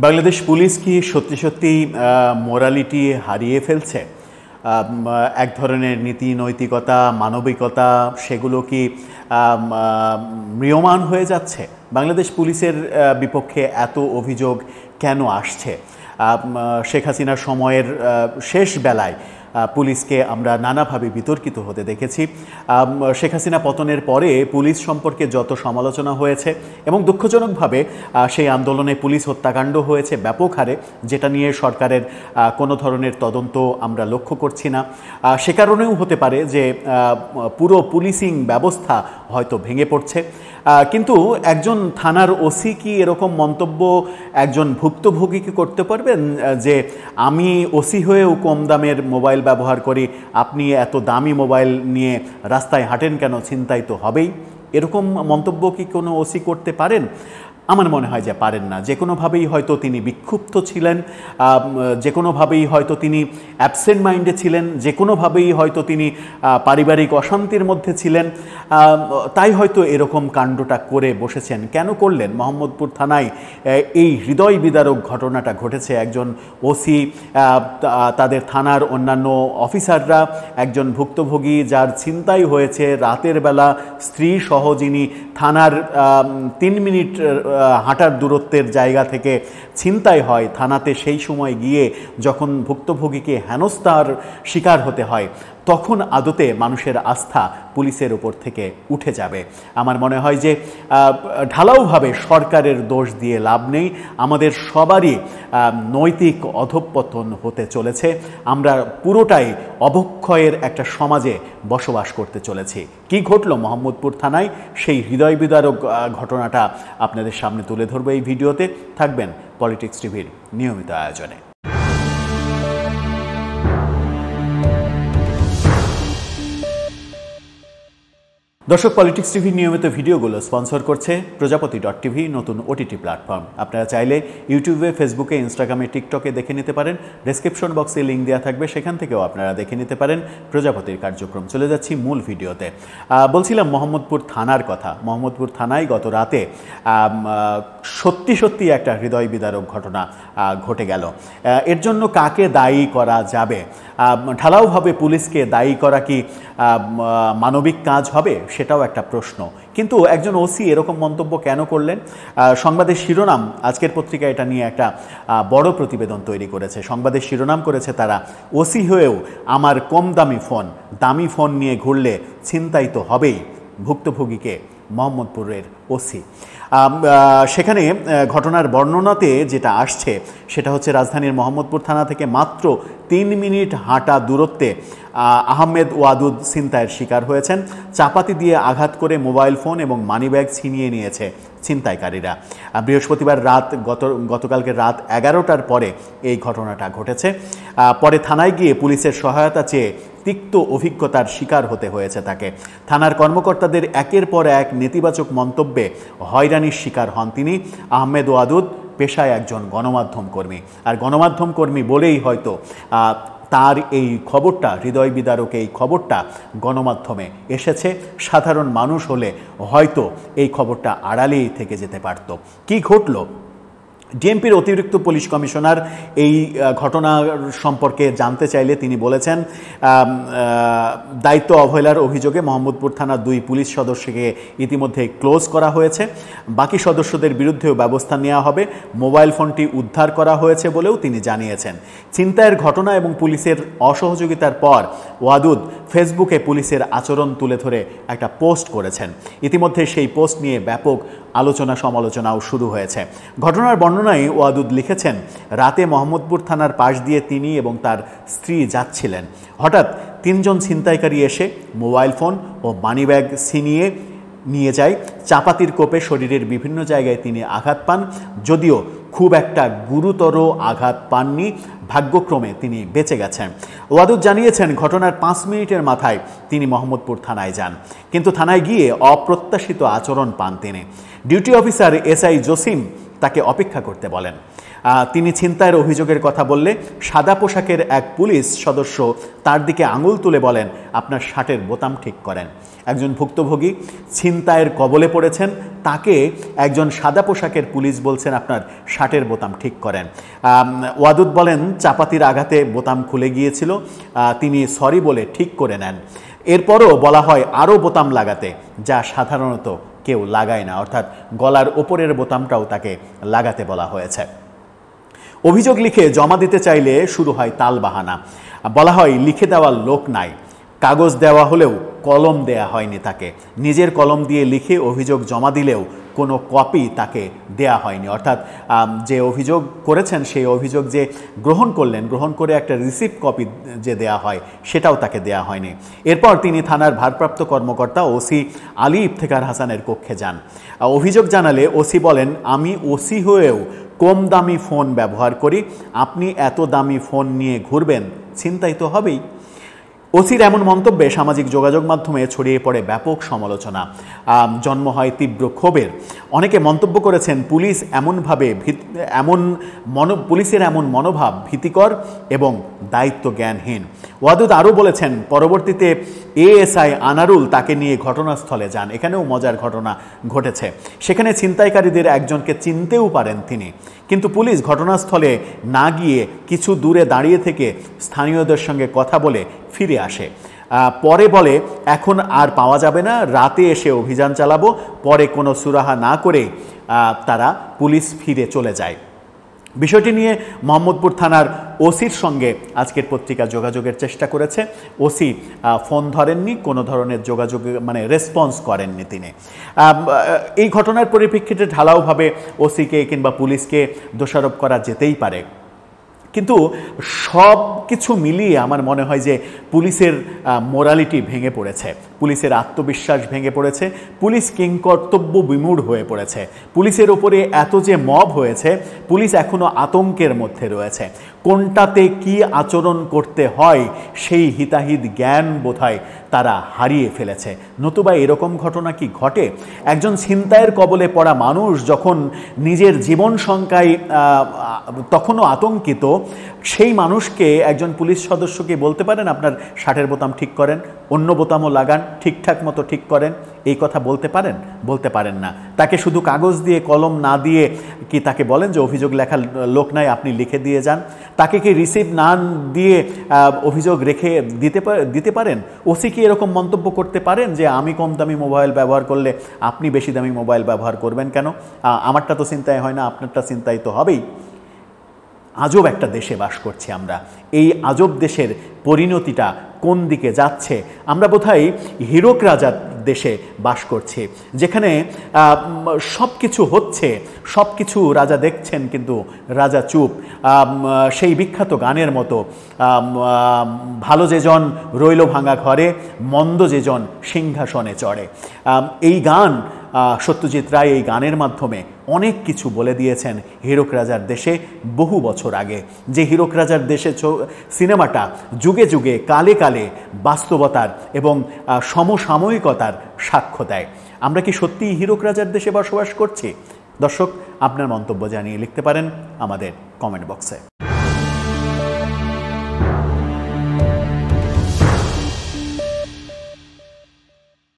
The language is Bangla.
বাংলাদেশ পুলিশ কি সত্যি সত্যি মোরালিটি হারিয়ে ফেলছে? এক ধরনের নীতি নৈতিকতা মানবিকতা সেগুলো কি ম্রিয়মাণ হয়ে যাচ্ছে? বাংলাদেশ পুলিশের বিপক্ষে এত অভিযোগ কেন আসছে? শেখ হাসিনার সময়ের শেষ বেলায় পুলিশকে আমরা নানাভাবে বিতর্কিত হতে দেখেছি। শেখ হাসিনা পতনের পরে পুলিশ সম্পর্কে যত সমালোচনা হয়েছে এবং দুঃখজনকভাবে সেই আন্দোলনে পুলিশ হত্যাকাণ্ড হয়েছে ব্যাপক হারে, যেটা নিয়ে সরকারের কোনো ধরনের তদন্ত আমরা লক্ষ্য করছি না। সে কারণেও হতে পারে যে পুরো পুলিশিং ব্যবস্থা হয়তো ভেঙে পড়ছে। কিন্তু একজন থানার ওসি কি এরকম মন্তব্য একজন ভুক্তভোগীকে করতে পারবেন যে আমি ওসি হয়েও কম দামের মোবাইল ব্যবহার করি, আপনি এত দামি মোবাইল নিয়ে রাস্তায় হাঁটেন কেন, ছিনতাই তো হবেই? এরকম মন্তব্য কি কোনো ওসি করতে পারেন? আমার মনে হয় যে পারেন না। যে কোনোভাবেই হয়তো তিনি বিক্ষুব্ধ ছিলেন, যে কোনোভাবেই হয়তো তিনি অ্যাবসেন্ট মাইন্ডে ছিলেন, যে কোনোভাবেই হয়তো তিনি পারিবারিক অশান্তির মধ্যে ছিলেন, তাই হয়তো এরকম কাণ্ডটা করে বসেছেন। কেন করলেন? মোহাম্মদপুর থানায় এই হৃদয় বিদারক ঘটনাটা ঘটেছে। একজন ওসি, তাদের থানার অন্যান্য অফিসাররা, একজন ভুক্তভোগী যার ছিনতাই হয়েছে রাতের বেলা, স্ত্রী সহ, যিনি থানার 3 মিনিট হাঁটার দূরত্বের জায়গা থেকে ছিনতাই হয় থানাতে, সেই সময় গিয়ে যখন ভুক্তভোগীকে হেনস্থার শিকার হতে হয়, তখন আদতে মানুষের আস্থা পুলিশের উপর থেকে উঠে যাবে। আমার মনে হয় যে ঢালাওভাবে সরকারের দোষ দিয়ে লাভ নেই। আমাদের সবারই নৈতিক অধঃপতন হতে চলেছে। আমরা পুরোটাই অবক্ষয়ের একটা সমাজে বসবাস করতে চলেছি। কি ঘটল মোহাম্মদপুর থানায়, সেই হৃদয় বিদারক ঘটনাটা আপনাদের সামনে তুলে ধরবো এই ভিডিওতে। থাকবেন পলিটিক্স টিভির নিয়মিত আয়োজনে। দর্শক, পলিটিক্স টিভির নিয়মিত ভিডিওগুলো স্পন্সর করছে প্রজাপতি.টিভি, নতুন ওটিটি প্ল্যাটফর্ম। আপনারা চাইলে ইউটিউবে, ফেসবুকে, ইনস্টাগ্রামে, টিকটকে দেখে নিতে পারেন। ডেসক্রিপশন বক্সে লিঙ্ক দেওয়া থাকবে, সেখান থেকেও আপনারা দেখে নিতে পারেন প্রজাপতির কার্যক্রম। চলে যাচ্ছি মূল ভিডিওতে। বলছিলাম মোহাম্মদপুর থানার কথা। মোহাম্মদপুর থানায় গত রাতে সত্যি একটা হৃদয় বিদারক ঘটনা ঘটে গেল। এর জন্য কাকে দায়ী করা যাবে? ঢালাওভাবে পুলিশকে দায়ী করা কি মানবিক কাজ হবে? সেটাও একটা প্রশ্ন। কিন্তু একজন ওসি এরকম মন্তব্য কেন করলেন? সংবাদের শিরোনাম, আজকের পত্রিকা এটা নিয়ে একটা বড় প্রতিবেদন তৈরি করেছে। সংবাদের শিরোনাম করেছে তারা, ওসি হয়েও আমার কম দামি ফোন নিয়ে ঘুরলে ছিনতাই তো হবেই, ভুক্তভোগীকে মোহাম্মদপুরের ওসি। সেখানে ঘটনার বর্ণনাতে যেটা আসছে সেটা হচ্ছে রাজধানীর মোহাম্মদপুর থানা থেকে মাত্র 3 মিনিট হাঁটা দূরত্বে আহমেদ ওয়াদুদ ছিনতাইয়ের শিকার হয়েছেন। চাপাতি দিয়ে আঘাত করে মোবাইল ফোন এবং মানিব্যাগ ছিনিয়ে নিয়েছে ছিনতাইকারীরা। বৃহস্পতিবার গতকালকে রাত 11টার পরে এই ঘটনাটা ঘটেছে। পরে থানায় গিয়ে পুলিশের সহায়তা চেয়ে তিক্ত অভিজ্ঞতার শিকার হতে হয়েছে তাকে। থানার কর্মকর্তাদের একের পর এক নেতিবাচক মন্তব্যে হয়রানির শিকার হন তিনি। আহমেদ ওয়াদুদ পেশায় একজন গণমাধ্যম কর্মী, আর গণমাধ্যম কর্মী বলেই হয়তো তার এই খবরটা, হৃদয় বিদারক এই খবরটা গণমাধ্যমে এসেছে। সাধারণ মানুষ হলে হয়তো এই খবরটা আড়ালেই থেকে যেতে পারত। কি ঘটল? ডিএমপির অতিরিক্ত পুলিশ কমিশনার এই ঘটনার সম্পর্কে জানতে চাইলে তিনি বলেছেন, দায়িত্ব অবহেলার অভিযোগে মোহাম্মদপুর থানার 2 পুলিশ সদস্যকে ইতিমধ্যে ক্লোজ করা হয়েছে। বাকি সদস্যদের বিরুদ্ধেও ব্যবস্থা নেওয়া হবে। মোবাইল ফোনটি উদ্ধার করা হয়েছে বলেও তিনি জানিয়েছেন। ছিনতাইয়ের ঘটনা এবং পুলিশের অসহযোগিতার পর ওয়াদুদ ফেসবুকে পুলিশের আচরণ তুলে ধরে একটা পোস্ট করেছেন। ইতিমধ্যে সেই পোস্ট নিয়ে ব্যাপক আলোচনা সমালোচনাও শুরু হয়েছে। ঘটনার বর্ণনায় ওয়াদুদ লিখেছেন, রাতে মোহাম্মদপুর থানার পাশ দিয়ে তিনি এবং তার স্ত্রী যাচ্ছিলেন। হঠাৎ 3 জন ছিনতাইকারী এসে মোবাইল ফোন ও মানিব্যাগ ছিনিয়ে নিয়ে যায়। চাপাতির কোপে শরীরের বিভিন্ন জায়গায় তিনি আঘাত পান, যদিও খুব একটা গুরুতর আঘাত পাননি। ভাগ্যক্রমে তিনি বেঁচে গেছেন। ওয়াদুদ জানিয়েছেন, ঘটনার 5 মিনিটের মাথায় তিনি মোহাম্মদপুর থানায় যান, কিন্তু থানায় গিয়ে অপ্রত্যাশিত আচরণ পান তিনি। ডিউটি অফিসার এসআই জসিম তাকে অপেক্ষা করতে বলেন। তিনি ছিনতাইয়ের অভিযোগের কথা বললে সাদা পোশাকের এক পুলিশ সদস্য তার দিকে আঙুল তুলে বলেন, আপনার শার্টের বোতাম ঠিক করেন। একজন ভুক্তভোগী ছিনতাইয়ের কবলে পড়েছেন, তাকে একজন সাদা পোশাকের পুলিশ বলছেন আপনার শার্টের বোতাম ঠিক করেন। ওয়াদুদ বলেন, চাপাতির আঘাতে বোতাম খুলে গিয়েছিল, তিনি সরি বলে ঠিক করে নেন। এরপরও বলা হয় আরও বোতাম লাগাতে, যা সাধারণত কেউ লাগায় না, অর্থাৎ গলার ওপরের বোতামটাও তাকে লাগাতে বলা হয়েছে। অভিযোগ লিখে জমা দিতে চাইলে শুরু হয় তালবাহানা। বলা হয় লিখে দেওয়ার লোক নাই, কাগজ দেওয়া হলেও কলম দেয়া হয়নি তাকে, নিজের কলম দিয়ে লিখে অভিযোগ জমা দিলেও কোনো কপি তাকে দেয়া হয়নি, অর্থাৎ যে অভিযোগ করেছেন সেই অভিযোগ যে গ্রহণ করলেন, গ্রহণ করে একটা রিসিপ্ট কপি যে দেয়া হয় সেটাও তাকে দেয়া হয়নি। এরপর তিনি থানার ভারপ্রাপ্ত কর্মকর্তা ওসি আলী ইফতেখার হাসানের কক্ষে যান। অভিযোগ জানালে ওসি বলেন, আমি ওসি হয়েও কম দামি ফোন ব্যবহার করি, আপনি এত দামি ফোন নিয়ে ঘুরবেন, ছিনতাই তো হবেই। ওসির এমন মন্তব্যে সামাজিক যোগাযোগ মাধ্যমে ছড়িয়ে পড়ে ব্যাপক সমালোচনা, জন্ম হয় তীব্র ক্ষোভের। অনেকে মন্তব্য করেছেন পুলিশের এমন মনোভাব ভীতিকর এবং দায়িত্ব জ্ঞানহীন। ওয়াদুদ আরও বলেছেন, পরবর্তীতে এএসআই আনারুল তাকে নিয়ে ঘটনাস্থলে যান, এখানেও মজার ঘটনা ঘটেছে। সেখানে ছিনতাইকারীদের একজনকে চিনতেও পারেন তিনি, কিন্তু পুলিশ ঘটনাস্থলে না গিয়ে কিছু দূরে দাঁড়িয়ে থেকে স্থানীয়দের সঙ্গে কথা বলে ফিরে আসে। পরে বলে এখন আর পাওয়া যাবে না, রাতে এসে অভিযান চালাবো। পরে কোনো সুরাহা না করে তারা পুলিশ ফিরে চলে যায়। বিষয়টি নিয়ে মোহাম্মদপুর থানার ওসির সঙ্গে আজকের পত্রিকা যোগাযোগের চেষ্টা করেছে। ওসি ফোন ধরেননি, কোনো ধরনের যোগাযোগ রেসপন্স করেননি তিনি। এই ঘটনার পরিপ্রেক্ষিতে ঢালাওভাবে ওসিকে কিংবা পুলিশকে দোষারোপ করা যেতেই পারে, কিন্তু সব কিছু মিলিয়ে আমার মনে হয় যে পুলিশের মোরালিটি ভেঙে পড়েছে, পুলিশের আত্মবিশ্বাস ভেঙে পড়েছে, পুলিশ কিংকর্তব্য বিমূঢ় হয়ে পড়েছে। পুলিশের ওপরে এত যে মব হয়েছে, পুলিশ এখনো আতঙ্কের মধ্যে রয়েছে। কোনটাতে কি আচরণ করতে হয় সেই হিতাহিত জ্ঞান বোধহয় তারা হারিয়ে ফেলেছে। নতুবা এরকম ঘটনা কি ঘটে? একজন ছিনতাইয়ের কবলে পড়া মানুষ যখন নিজের জীবন শঙ্কায় তখনও আতঙ্কিত, সেই মানুষকে একজন পুলিশ সদস্যকে বলতে পারেন আপনার শার্টের বোতাম ঠিক করেন, অন্য বোতামও লাগান, ঠিকঠাক মতো ঠিক করেন, এই কথা বলতে পারেন? বলতে পারেন না। তাকে শুধু কাগজ দিয়ে কলম না দিয়ে কি তাকে বলেন যে অভিযোগ লেখার লোক নাই, আপনি লিখে দিয়ে যান? তাকে কি রিসিপ্ট না দিয়ে অভিযোগ রেখে দিতে পারেন? ওসি কি এরকম মন্তব্য করতে পারেন যে আমি কম দামি মোবাইল ব্যবহার করলে আপনি বেশি দামি মোবাইল ব্যবহার করবেন কেন? আমারটা তো চিন্তাই হয় না, আপনারটা চিন্তাই তো হবেই। আজব একটা দেশে বাস করছি আমরা। এই আজব দেশের পরিণতিটা কোন দিকে যাচ্ছে? আমরা বোধহয় হীরক রাজার দেশে বাস করছি, যেখানে সব কিছু হচ্ছে, সব কিছু রাজা দেখছেন কিন্তু রাজা চুপ। সেই বিখ্যাত গানের মতো, ভালো যেজন রইল ভাঙা ঘরে, মন্দ যেজন সিংহাসনে চড়ে। এই গান সত্যজিৎ রায় এই গানের মাধ্যমে অনেক কিছু বলে দিয়েছেন হীরক রাজার দেশে বহু বছর আগে। যে হীরক রাজার দেশে সিনেমাটা যুগে যুগে কালে কালে বাস্তবতার এবং সমসাময়িকতার সাক্ষ্য দেয়। আমরা কি সত্যিই হীরক রাজার দেশে বসবাস করছি? দর্শক, আপনার মন্তব্য জানিয়ে লিখতে পারেন আমাদের কমেন্ট বক্সে।